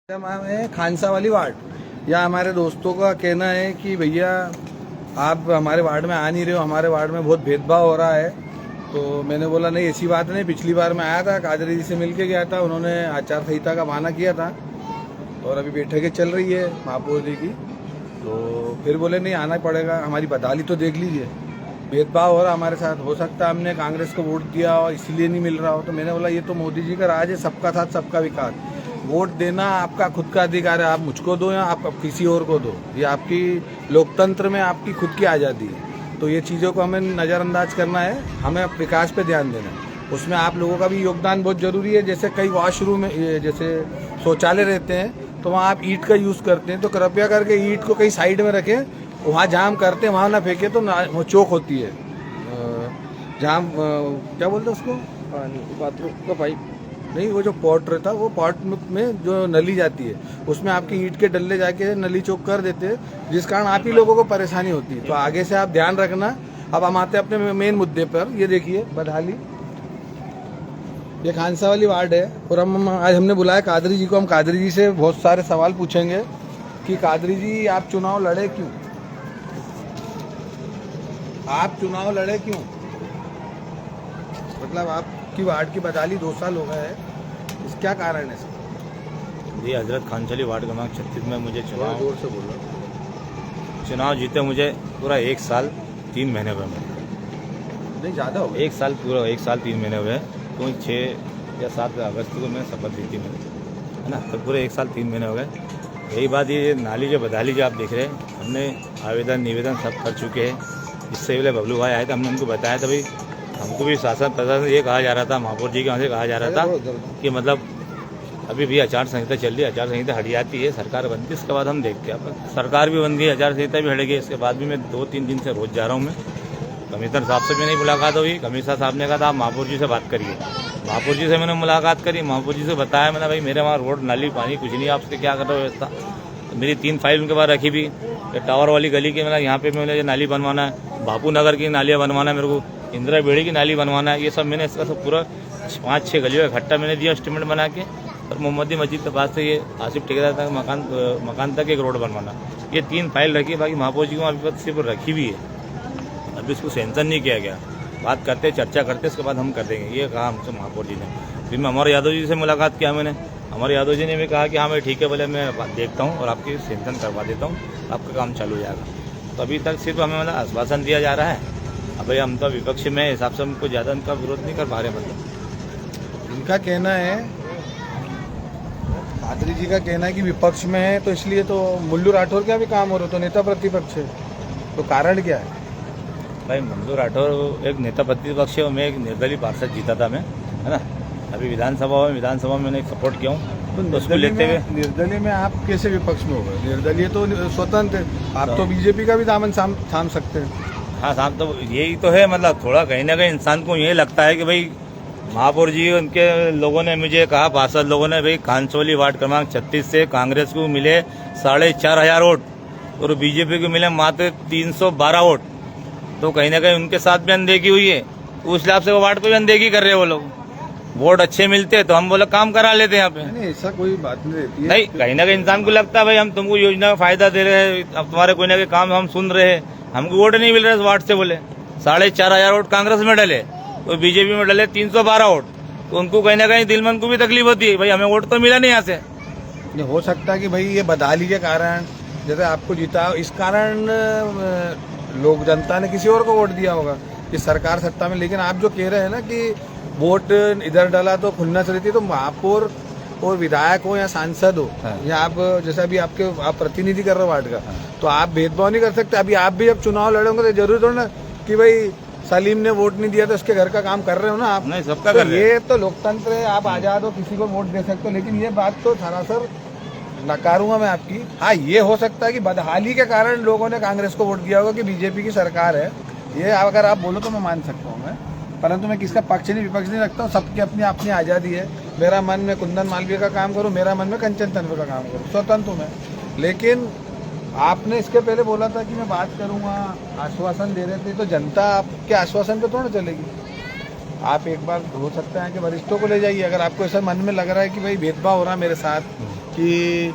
है खानसा वाली वार्ड। या हमारे दोस्तों का कहना है कि भैया आप हमारे वार्ड में आ नहीं रहे हो, हमारे वार्ड में बहुत भेदभाव हो रहा है। तो मैंने बोला नहीं, ऐसी बात नहीं। पिछली बार मैं आया था, कादरी जी से मिल के गया था, उन्होंने आचार संहिता का बहाना किया था और अभी बैठकें चल रही है महापौर जी की। तो फिर बोले नहीं, आना पड़ेगा, हमारी बदहाली तो देख लीजिए, भेदभाव हो रहा हमारे साथ। हो सकता है हमने कांग्रेस को वोट दिया और इसलिए नहीं मिल रहा हो। तो मैंने बोला ये तो मोदी जी का राज है, सबका साथ सबका विकास। वोट देना आपका खुद का अधिकार है, आप मुझको दो या आप किसी और को दो, ये आपकी लोकतंत्र में आपकी खुद की आज़ादी है। तो ये चीज़ों को हमें नज़रअंदाज करना है, हमें विकास पे ध्यान देना है। उसमें आप लोगों का भी योगदान बहुत ज़रूरी है। जैसे कई वॉशरूम जैसे शौचालय रहते हैं तो वहाँ आप ईंट का यूज़ करते हैं, तो कृपया करके ईंट को कहीं साइड में रखें, वहाँ जहाँ हम करते हैं वहाँ ना फेंके, तो वो चौक होती है। जहाँ क्या बोलते हैं उसको, बाथरूम का पाइप नहीं, वो जो पॉट रहता है, वो पॉट में जो नली जाती है उसमें आपकी ईंट के डल्ले जाके नली चौक कर देते हैं, जिस कारण आप ही लोगों को परेशानी होती है। तो आगे से आप ध्यान रखना। अब हम आते हैं अपने मेन मुद्दे पर। ये देखिए बदहाली, ये खानसा वाली वार्ड है और हम आज हमने बुलाया कादरी जी को। हम कादरी जी से बहुत सारे सवाल पूछेंगे कि कादरी जी आप चुनाव लड़े क्यों, आप चुनाव लड़े क्यों, मतलब आपकी वार्ड की बदहाली 2 साल हो गए हैं, इस क्या कारण है सर? जी हजरत खानसाली वार्ड क्रमांक 36 में मुझे चुनाव जोर से बोलो। चुनाव जीते मुझे पूरा 1 साल 3 महीने हुए। नहीं ज़्यादा हो गया, 1 साल पूरा 1 साल 3 महीने हुए, तो 6 या 7 अगस्त को मैं शपथ ली थी मैंने, है ना। तो पूरे 1 साल 3 महीने हो गए। यही बात, ये नाली जो बदहाली जो आप देख रहे हैं, हमने आवेदन निवेदन सब कर चुके हैं। इससे पहले बबलू भाई आए थे, हमने उनको बताया था भाई, हमको भी शासन प्रशासन ये कहा जा रहा था, महापौर जी के वहाँ से कहा जा रहा था कि मतलब अभी भी आचार संहिता चल रही है, आचार संहिता हट जाती है, सरकार बनती है, इसके बाद हम देखते हैं। अब सरकार भी बन गई, आचार संहिता भी हट गई, इसके बाद भी मैं 2-3 दिन से रोज जा रहा हूँ। मैं कमिश्नर साहब से भी नहीं मुलाकात हुई। कमिश्नर साहब ने कहा था आप महापौर जी से बात करिए। महापौर जी से मैंने मुलाकात करी, महापौर जी से बताया मैंने, भाई मेरे वहाँ रोड नाली पानी कुछ नहीं, आपसे क्या कर रहे हो व्यवस्था। मेरी 3 फाइल उनके पास रखी भी, टावर वाली गली के मैंने यहाँ पे मैंने नाली बनवाना है, बापू नगर की नालियाँ बनवाना है, मेरे को इंदिरा बेड़ी की नाली बनवाना है। ये सब मैंने इसका सब पूरा 5-6 गलियों का इकट्ठा मैंने दिया एस्टिमेट बना के। और मोहम्मदी मस्जिद के पास से ये आसिफ ठेकेदार तक मकान तक एक रोड बनवाना, ये 3 फाइल रखी है। बाकी महापौर जी को अभी तक सिर्फ रखी भी है, अभी इसको सेंशन नहीं किया गया। बात करते चर्चा करते इसके बाद हम कर देंगे, ये कहा हमसे महापौर जी ने। फिर मैं अमर यादव जी से मुलाकात किया मैंने, अमर यादव जी ने भी कहा कि हाँ भाई ठीक है, बोले मैं देखता हूँ और आपकी सेंशन करवा देता हूँ, आपका काम चालू हो जाएगा। तो अभी तक सिर्फ हमें मतलब आश्वासन दिया जा रहा है। अब भाई हम तो विपक्ष में हिसाब से हमको ज़्यादा उनका विरोध नहीं कर पा रहे। मतलब इनका कहना है, कादरी जी का कहना है कि विपक्ष में है तो इसलिए तो मुल्लू राठौर का भी काम हो रहा, तो नेता प्रतिपक्ष है, तो कारण क्या है? भाई मुल्लू राठौर एक नेता प्रतिपक्ष है, मैं एक निर्दलीय पार्षद जीता था मैं, है ना। अभी विधानसभा में मैंने सपोर्ट किया हूँ, तो उसको लेते हुए निर्दलीय में आप कैसे विपक्ष में हो गए? निर्दलीय तो स्वतंत्र है, आप तो बीजेपी का भी दामन थाम सकते हैं। हाँ साहब, तो यही तो है, मतलब थोड़ा कहीं ना कहीं इंसान को ये लगता है कि भाई महापौर जी उनके लोगों ने मुझे कहा, पार्षद लोगों ने, भाई खानसोली वार्ड क्रमांक 36 से कांग्रेस को मिले 4,500 वोट और बीजेपी को मिले मात्र 312 वोट। तो कहीं ना कहीं उनके साथ भी अनदेखी हुई है, उस हिसाब से वो वार्ड को भी अनदेखी कर रहे हैं वो लोग। वोट अच्छे मिलते तो हम बोले काम करा लेते हैं यहाँ पे। नहीं, ऐसा कोई बात नहीं रहती है। नहीं, कहीं ना कहीं इंसान को लगता है भाई हम तुमको योजना का फायदा दे रहे हैं, अब तुम्हारे कोई ना कोई काम हम सुन रहे हैं, हमको वोट नहीं मिल रहे वार्ड से। बोले 4,500 वोट कांग्रेस में डले और बीजेपी में डले 312 वोट, तो उनको कहीं ना कहीं दिल मन को भी तकलीफ होती है, भाई हमें वोट तो मिला नहीं यहाँ से। ये हो सकता है कि भाई ये बदहाली के कारण, जैसे आपको जीता इस कारण लोग, जनता ने किसी और को वोट दिया होगा कि सरकार सत्ता में। लेकिन आप जो कह रहे हैं ना कि वोट इधर डाला तो खुन्नस रहती है, तो महापौर और विधायक हो या सांसद हो, या आप जैसे अभी आप प्रतिनिधि कर रहे हो वार्ड का, तो आप भेदभाव नहीं कर सकते। अभी आप भी जब चुनाव लड़ोगे तो जरूरी थोड़ा ना कि भाई सलीम ने वोट नहीं दिया तो उसके घर का काम कर रहे हो ना आप। नहीं, सबका तो कर रहे हैं। ये तो लोकतंत्र है, आप आजाद हो, किसी को वोट दे सकते हो। लेकिन ये बात तो सरासर नकारूंगा मैं आपकी। हाँ, ये हो सकता है कि बदहाली के कारण लोगों ने कांग्रेस को वोट दिया होगा कि बीजेपी की सरकार है, ये अगर आप बोलो तो मैं मान सकता हूँ मैं। परंतु मैं किसका पक्ष नहीं विपक्ष नहीं रखता हूँ, सबकी अपनी अपनी आज़ादी है। मेरा मन में कुंदन मालवीय का काम करूँ, मेरा मन में कंचन तन्वर का काम करूँ, स्वतंत्र हूँ मैं। लेकिन आपने इसके पहले बोला था कि मैं बात करूँगा, आश्वासन दे रहे थे, तो जनता आपके आश्वासन पे थोड़ा चलेगी। आप एक बार हो सकता है कि वरिष्ठों को ले जाइए, अगर आपको ऐसा मन में लग रहा है कि भाई भेदभाव हो रहा है मेरे साथ कि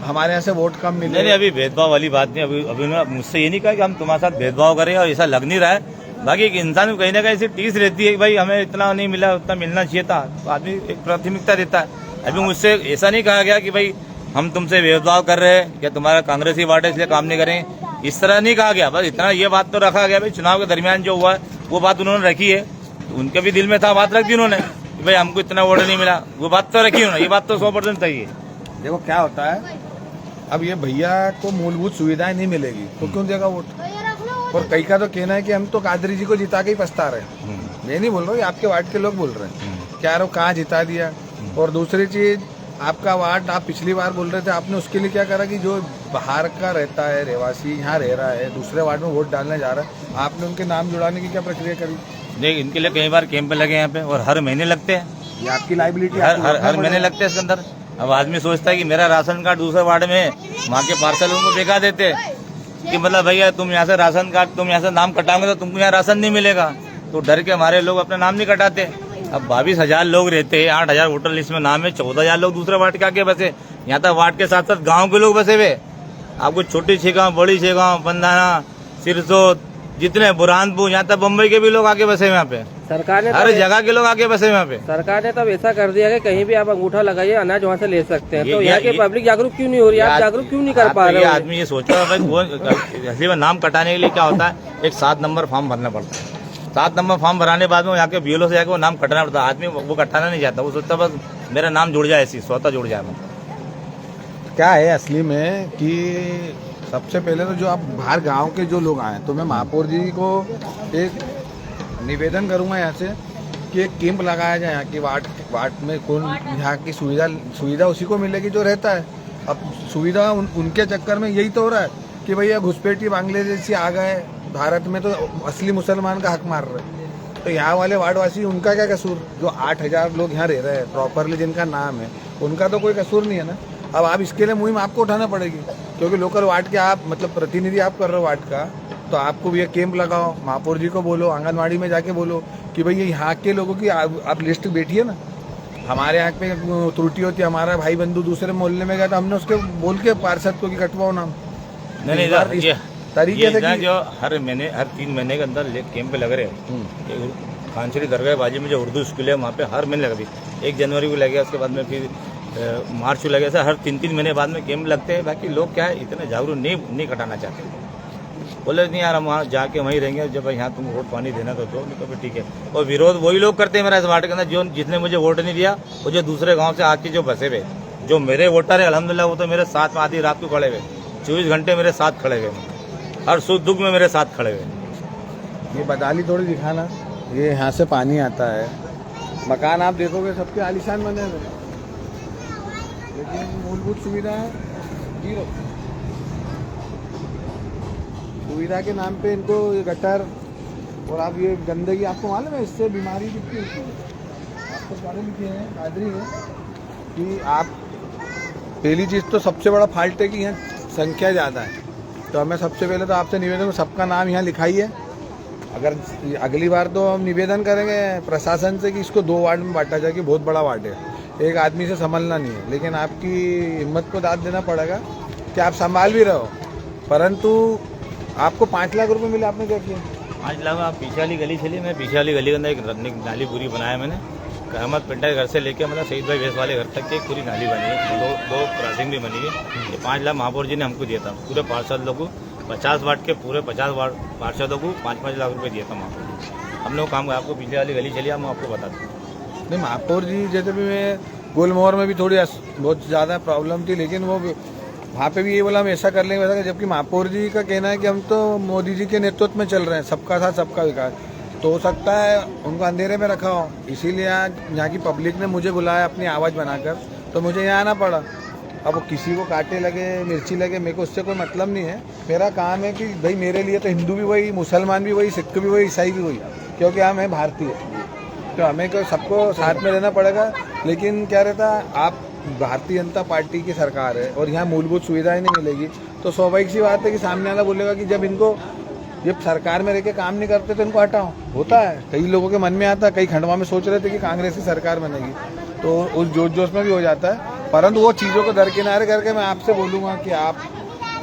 हमारे यहाँ से वोट कम मिले। नहीं, अभी भेदभाव वाली बात नहीं। अभी उन्होंने मुझसे ये नहीं कहा कि हम तुम्हारे साथ भेदभाव करें, और ऐसा लग नहीं रहा है। बाकी एक इंसान को कहीं ना कहीं ऐसी टीस रहती है कि भाई हमें इतना नहीं मिला, उतना मिलना चाहिए था, तो आदमी एक प्राथमिकता देता है। अभी मुझसे ऐसा नहीं कहा गया कि भाई हम तुमसे भेदभाव कर रहे हैं या तुम्हारा कांग्रेसी वार्ड है इसलिए काम नहीं करें, इस तरह नहीं कहा गया। बस इतना ये बात तो रखा गया भाई चुनाव के दरमियान जो हुआ वो बात उन्होंने रखी है, तो उनके भी दिल में था, बात रख दी उन्होंने कि भाई हमको इतना वोट नहीं मिला, वो बात तो रखी उन्होंने। ये बात तो 100% सही है। देखो क्या होता है, अब ये भैया को मूलभूत सुविधाएं नहीं मिलेगी तो क्यों देगा वोट। और कई का तो कहना है कि हम तो कादरी जी को जिता के ही पछता रहे हैं। मैं नहीं बोल रहा हूँ, आपके वार्ड के लोग बोल रहे हैं क्या रो कहाँ जिता दिया। और दूसरी चीज, आपका वार्ड आप पिछली बार बोल रहे थे, आपने उसके लिए क्या करा कि जो बाहर का रहता है रहवासी यहाँ रह रहा है दूसरे वार्ड में वोट डालने जा रहा है, आपने उनके नाम जुड़ाने की क्या प्रक्रिया करी। देख, इनके लिए कई बार कैंप लगे यहाँ पे और हर महीने लगते हैं, ये आपकी लाइबिलिटी हर महीने लगते हैं इसके अंदर। अब आदमी सोचता है कि मेरा राशन कार्ड दूसरे वार्ड में, वहाँ के पार्सल उनको दिखा देते कि मतलब भैया तुम यहाँ से राशन कार्ड, तुम यहाँ से नाम कटाओगे तो तुमको यहाँ राशन नहीं मिलेगा, तो डर के हमारे लोग अपना नाम नहीं कटाते। अब 22,000 लोग रहते हैं, 8,000 वोटर लिस्ट में नाम है, 14,000 लोग दूसरे वार्ड के आगे बसे। यहाँ तक वार्ड के साथ साथ गाँव के लोग बसे हुए। आपको छोटी छेगांव, बड़ी छेगांव, पंधाना, सिरसोद, जितने बुरहानपुर, यहाँ तक बम्बई के भी लोग आगे बसे हुए। यहाँ पे सरकार ने हर जगह के लोग आगे बसे हुए यहाँ पे। सरकार ने तब ऐसा कर दिया कि कहीं भी आप अंगूठा लगाइए अनाज वहाँ से ले सकते हैं। तो यहाँ के पब्लिक जागरूक क्यों नहीं हो रही है? आप जागरूक क्यों नहीं कर पा रहे? आदमी ये सोच रहा है असली में नाम कटाने के लिए क्या होता है, एक 7 नंबर फॉर्म भरना पड़ता है। 7 नंबर फॉर्म भराने बाद में यहाँ के बीएलओ से जाकर वो नाम कटाना पड़ता है। आदमी वो कटाना नहीं चाहता, वो सोचता बस मेरा नाम जुड़ जाए, ऐसी स्वतः जुड़ जाए। क्या है असली में कि सबसे पहले तो जो आप बाहर गांव के जो लोग आए, तो मैं महापौर जी को एक निवेदन करूंगा यहाँ से कि एक कैंप लगाया जाए यहाँ की वार्ड में। कौन यहाँ की सुविधा उसी को मिलेगी जो रहता है। अब सुविधा उनके चक्कर में यही तो हो रहा है कि भैया घुसपैठी बांग्लादेशी आ गए भारत में, तो असली मुसलमान का हक मार रहे। तो यहाँ वाले वार्डवासी, उनका क्या कसूर? जो 8,000 लोग यहाँ रह रहे हैं प्रॉपरली, जिनका नाम है, उनका तो कोई कसूर नहीं है ना। अब आप इसके लिए मुहिम आपको उठाना पड़ेगी, क्योंकि लोकल वार्ड के आप मतलब प्रतिनिधि आप कर रहे हो वार्ड का, तो आपको भी एक कैंप लगाओ, महापौर जी को बोलो, आंगनवाड़ी में जाके बोलो कि भाई ये यहाँ के लोगों की आप लिस्ट बैठिए ना। हमारे यहाँ पे त्रुटि होती है, हमारा भाई बंधु दूसरे मोहल्ले में गया तो हमने उसके बोल के पार्षद को कि कटवाओ नाम। नहीं, तरीके से जो हर 3 महीने के अंदर कैंप लग रहे हैं। खानसरी दरगाह बाजी में जो उर्दू स्कूल है वहाँ पे हर महीने लगा, 1 जनवरी को लगे, उसके बाद में फिर मार्च को लगे, ऐसा हर 3-3 महीने बाद में कैंप लगते हैं। बाकी लोग क्या है इतने जागरूक नहीं कटाना चाहते, बोले नहीं यार हम वहाँ जाके वहीं रहेंगे, जब यहाँ तुम वोट पानी देना तो दो, नहीं तो फिर ठीक है। और विरोध वही लोग करते हैं मेरा इस वार्ड के अंदर, जो जिसने मुझे वोट नहीं दिया, वो जो दूसरे गाँव से आके जो बसे हुए, जो मेरे वोटर है अल्हम्दुलिल्लाह, वो तो मेरे साथ में आधी रात को खड़े हुए, 24 घंटे मेरे साथ खड़े हुए, हर सुख दुख में मेरे साथ खड़े हुए। ये बदाली थोड़ी दिखाना, ये यहाँ से पानी आता है, मकान आप देखोगे सबके आलीशान बने हुए, लेकिन मूलभूत सुविधा जीरो। सुविधा के नाम पे इनको ये गटर और आप ये गंदगी, आपको मालूम है इससे बीमारी कितनी होती है। आपको पढ़े लिखे हैं, कादरी है, कि आप पहली चीज़ तो सबसे बड़ा फाल्ट है कि यहाँ संख्या ज़्यादा है। तो हमें सबसे पहले तो आपसे निवेदन, सबका नाम यहाँ लिखाइए। अगर अगली बार तो हम निवेदन करेंगे प्रशासन से कि इसको 2 वार्ड में बांटा जाए, कि बहुत बड़ा वार्ड है, एक आदमी से संभालना नहीं है। लेकिन आपकी हिम्मत को दाद देना पड़ेगा कि आप संभाल भी रहे हो, परंतु आपको 5 लाख रुपए मिले, आपने क्या किया? 5 लाख। आप पीछे वाली गली चली, मैं पीछे वाली गली के अंदर एक नाली पूरी बनाया मैंने, अहमद पिंडा के घर से लेके मतलब शहीद भाई वेस वाले घर तक की एक पूरी नाली बनी है, 2 क्रॉसिंग भी बनी है। ये 5 लाख महापौर जी ने हमको दिया था, पूरे पार्षदों को, 50 वार्ड के पूरे 50 वार्ड पार्षदों को 5-5 लाख रुपए दिया था महापौर जी। हमने वो काम, आपको पीछे वाली गली चली, हम आपको बता दें। नहीं, महापौर जी जैसे भी मैं गुलमोहर में भी थोड़ी बहुत ज़्यादा प्रॉब्लम थी, लेकिन वो वहाँ पे भी ये बोला हम ऐसा कर लेंगे वैसा, जबकि महापौर जी का कहना है कि हम तो मोदी जी के नेतृत्व में चल रहे हैं, सबका साथ सबका विकास। तो हो सकता है उनको अंधेरे में रखा हो, इसीलिए आज यहाँ की पब्लिक ने मुझे बुलाया अपनी आवाज़ बनाकर, तो मुझे यहाँ आना पड़ा। अब वो किसी को कांटे लगे, मिर्ची लगे, मेरे को उससे कोई मतलब नहीं है। मेरा काम है कि भाई मेरे लिए तो हिंदू भी वही, मुसलमान भी वही, सिख भी वही, ईसाई भी वही, क्योंकि हम हैं भारतीय, तो हमें को सबको साथ में रहना पड़ेगा। लेकिन क्या रहता, आप भारतीय जनता पार्टी की सरकार है और यहाँ मूलभूत सुविधाएं नहीं मिलेगी, तो स्वाभाविक सी बात है कि सामने वाला बोलेगा कि जब इनको ये सरकार में रह के काम नहीं करते तो इनको हटाओ। होता है, कई लोगों के मन में आता है, कई खंडवा में सोच रहे थे कि कांग्रेस की सरकार बनेगी, तो उस जोश में भी हो जाता है। परंतु वो चीज़ों को दरकिनारे करके मैं आपसे बोलूँगा कि आप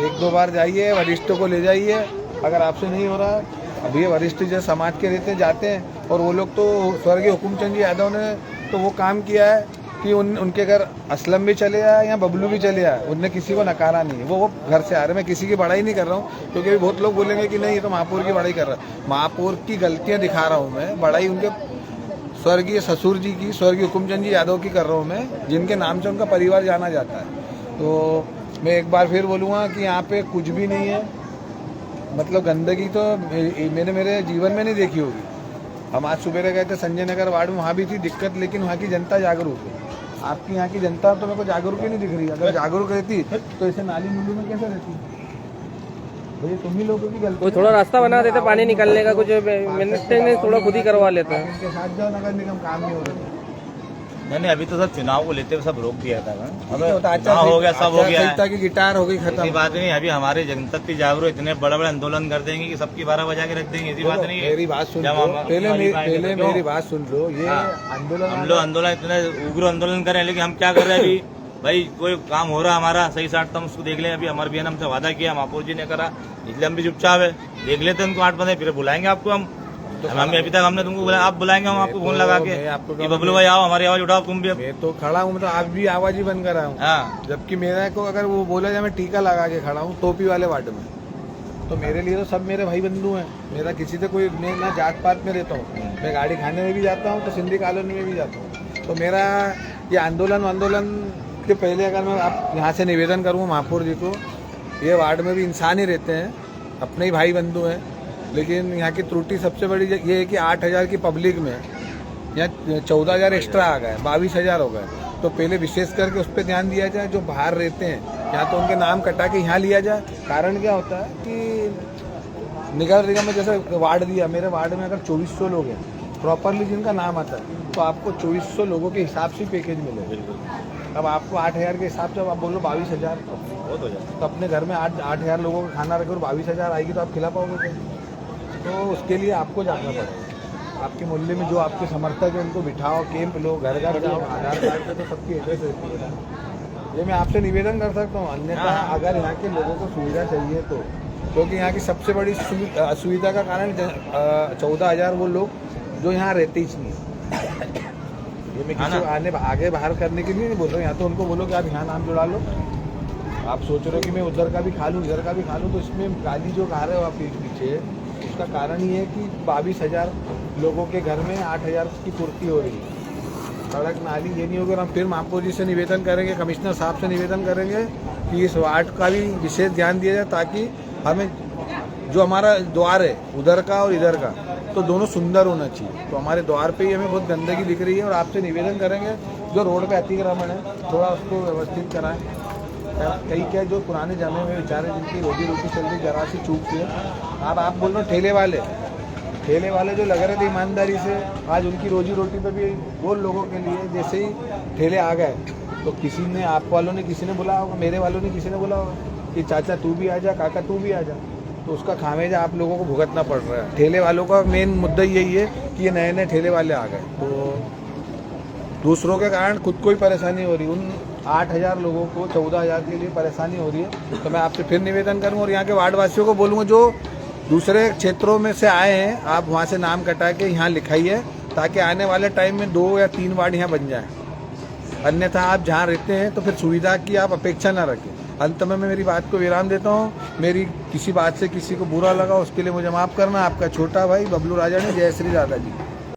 1-2 बार जाइए, वरिष्ठों को ले जाइए। अगर आपसे नहीं हो रहा, अभी वरिष्ठ जो समाज के रहते जाते हैं, और वो लोग तो स्वर्गीय हुकुमचंद जी यादव ने तो वो काम किया है कि उनके घर असलम भी चले आए या बबलू भी चले आए, उनने किसी को नकारा नहीं है। वो घर से आ रहे। मैं किसी की बड़ाई नहीं कर रहा हूँ, क्योंकि अभी बहुत लोग बोलेंगे कि नहीं ये तो महापौर की बड़ाई कर रहा है। महापौर की गलतियाँ दिखा रहा हूँ मैं, बड़ाई उनके स्वर्गीय ससुर जी की, स्वर्गीय हुकुमचंद जी यादव की कर रहा हूँ मैं, जिनके नाम से उनका परिवार जाना जाता है। तो मैं एक बार फिर बोलूँगा कि यहाँ पे कुछ भी नहीं है, मतलब गंदगी तो मैंने मेरे जीवन में नहीं देखी होगी। हम आज सुबह गए थे संजय नगर वार्ड में, वहाँ भी थी दिक्कत, लेकिन वहाँ की जनता जागरूक है। आपकी यहाँ की जनता तो मेरे को जागरूक ही नहीं दिख रही। अगर जागरूक रहती तो ऐसे नाली नुली में कैसे रहती? भैया तुम ही लोगों की गलती। कोई थोड़ा रास्ता बना देते पानी निकलने का, कुछ मेंटेनेंस थोड़ा खुद ही करवा लेते हैं। इनके साथ जाओ, नगर निगम काम नहीं हो रहा। नहीं, अभी तो सब चुनाव को लेते हुए सब रोक दिया था। अब अच्छा हो गया, सब हो गया है कि गिटार हो गई खत्म। ऐसी बात नहीं, अभी हमारे जनता की जागरूक इतने बड़े बड़े आंदोलन कर देंगे कि सबकी 12 बजा के रख देंगे, ऐसी बात नहीं है। मेरी बात सुन लो, पहले मेरी बात सुन लो। ये आंदोलन, हम लोग आंदोलन इतने उग्र आंदोलन कर रहे हैं, लेकिन हम क्या कर रहे हैं अभी? भाई कोई काम हो रहा हमारा सही साठ तो हम उसको देख लें। अभी हमारे बहन हमसे वादा किया, महापौर जी ने करा, इसलिए हम भी चुपचाप है। देख लेते हैं उनको 8 बजे, फिर बुलाएंगे आपको हम। अभी तक हमने तुमको बुलाया, आप बुलाएंगे हम आपको फोन लगा के कि बबलू भाई आओ, हमारी आवाज उठाओ तुम भी। अब मैं तो खड़ा हूँ, मतलब आप भी आवाज ही बंद करा हूँ। हाँ, जबकि मेरा को अगर वो बोला जाए मैं टीका लगा के खड़ा हूँ टोपी वाले वार्ड में, तो मेरे लिए तो सब मेरे भाई बंधु हैं। मेरा किसी से कोई, मैं ना जात पात में रहता हूँ। मैं गाड़ी खाने में भी जाता हूँ तो सिंधी कॉलोनी में भी जाता हूँ। तो मेरा ये आंदोलन के पहले अगर मैं आप यहाँ से निवेदन करूँ महापौर जी को, ये वार्ड में भी इंसान ही रहते हैं, अपने ही भाई बंधु हैं, लेकिन यहाँ की त्रुटि सबसे बड़ी ये है कि 8,000 की पब्लिक में यहाँ 14,000 एक्स्ट्रा आ गए, 22,000 हो गए। तो पहले विशेष करके उस पर ध्यान दिया जाए। जो बाहर रहते हैं यहाँ तो उनके नाम कटा के यहाँ लिया जाए। कारण क्या होता है कि नगर निगम में जैसे वार्ड दिया, मेरे वार्ड में अगर 2400 लोग हैं प्रॉपरली जिनका नाम आता है, तो आपको 2400 लोगों के हिसाब से पैकेज मिलेगा। अब आपको 8,000 के हिसाब से, अब आप बोलो 22,000, बहुत हो जाए। तो अपने घर में 8,000 लोगों का खाना रखे और 22,000 आएगी तो आप खिला पाओगे क्या? तो उसके लिए आपको जाना पड़ेगा। आपके मोहल्ले में जो आपके समर्थक हैं उनको बिठाओ, कैंप लो, घर घर जाओ, आधार कार्ड पे तो सबकी एड्रेस रहती है। ये मैं आपसे निवेदन कर सकता हूँ। अन्यथा अगर यहाँ के लोगों को सुविधा चाहिए तो, क्योंकि यहाँ की सबसे बड़ी असुविधा का कारण 14,000 वो लोग जो यहाँ रहते ही नहीं। ये मैं किसी को आगे बाहर करने के लिए नहीं बोल रहा हूँ। यहाँ तो उनको बोलो कि आप यहाँ नाम जुड़ा लो। आप सोच रहे हो कि मैं उधर का भी खा लूँ, इधर का भी खा लूँ, तो इसमें गाली जो खा रहे हो आप पीछे, उसका कारण ये है कि 22,000 लोगों के घर में 8,000 की पूर्ति हो रही है। सड़क नाली ये नहीं होगी। और हम फिर महापौर जी से निवेदन करेंगे, कमिश्नर साहब से निवेदन करेंगे कि इस वार्ड का भी विशेष ध्यान दिया जाए, ताकि हमें जो हमारा द्वार है उधर का और इधर का, तो दोनों सुंदर होना चाहिए। तो हमारे द्वार पे ही हमें बहुत गंदगी दिख रही है, और आपसे निवेदन करेंगे जो रोड पे अतिक्रमण है थोड़ा उसको व्यवस्थित कराएं। कई क्या जो पुराने जमे हुए बेचारे जिनकी रोजी रोटी चल रही जरा सी चूक से, अब आप बोल रहे हो ठेले वाले जो लग रहे थे ईमानदारी से, आज उनकी रोजी रोटी पे भी वो लोगों के लिए जैसे ही ठेले आ गए, तो किसी ने, आप वालों ने किसी ने बोला होगा, मेरे वालों ने किसी ने बोला होगा कि चाचा तू भी आ जा, काका तू भी आ जा, तो उसका खामियाजा आप लोगों को भुगतना पड़ रहा है। ठेले वालों का मेन मुद्दा यही है कि ये नए नए ठेले वाले आ गए, तो दूसरों के कारण खुद को ही परेशानी हो रही है। उन 8,000 लोगों को 14,000 के लिए परेशानी हो रही है। तो मैं आपसे फिर निवेदन करूँगा और यहाँ के वार्ड वासियों को बोलूँगा जो दूसरे क्षेत्रों में से आए हैं, आप वहाँ से नाम कटा के यहाँ लिखाइए, ताकि आने वाले टाइम में 2 या 3 वार्ड यहाँ बन जाए। अन्यथा आप जहाँ रहते हैं तो फिर सुविधा की आप अपेक्षा ना रखें। अंत में मैं मेरी बात को विराम देता हूँ। मेरी किसी बात से किसी को बुरा लगा उसके लिए मुझे माफ़ करना। आपका छोटा भाई बबलू राजा ने। जय श्री राधा जी।